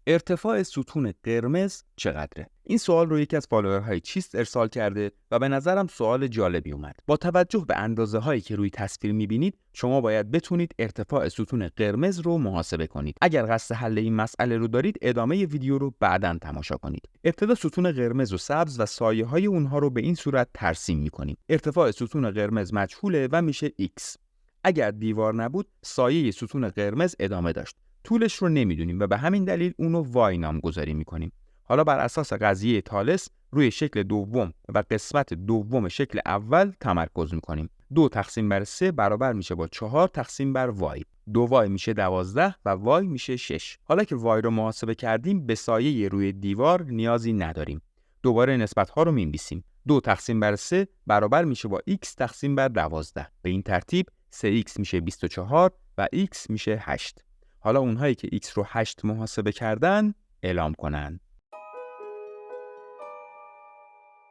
ارتفاع ستون قرمز چقدره؟ این سوال رو یکی از فالوورهای چیست ارسال کرده و به نظرم سوال جالبی اومد. با توجه به اندازه هایی که روی تصویر میبینید، شما باید بتونید ارتفاع ستون قرمز رو محاسبه کنید. اگر قصد حل این مسئله رو دارید، ادامه ویدیو رو بعداً تماشا کنید. ابتدا ستون قرمز و سبز و سایه های اونها رو به این صورت ترسیم میکنیم. ارتفاع ستون قرمز مجهوله و میشه x. اگر دیوار نبود، سایه ستون قرمز ادامه داشت. طولش رو نمیدونیم و به همین دلیل اونو y نامگذاری میکنیم. حالا بر اساس قضیه تالس روی شکل دوم و قسمت دوم شکل اول تمرکز میکنیم. 2 تقسیم بر 3 برابر میشه با 4 تقسیم بر y. 2y میشه 12 و y میشه 6. حالا که y رو محاسبه کردیم، به سایه روی دیوار نیازی نداریم. دوباره نسبت ها رو می‌نویسیم. 2 تقسیم بر 3 برابر میشه با x تقسیم بر 12. به این ترتیب 3x میشه 24 و x میشه 8. حالا اونهایی که x رو 8 محاسبه کردن اعلام کنن.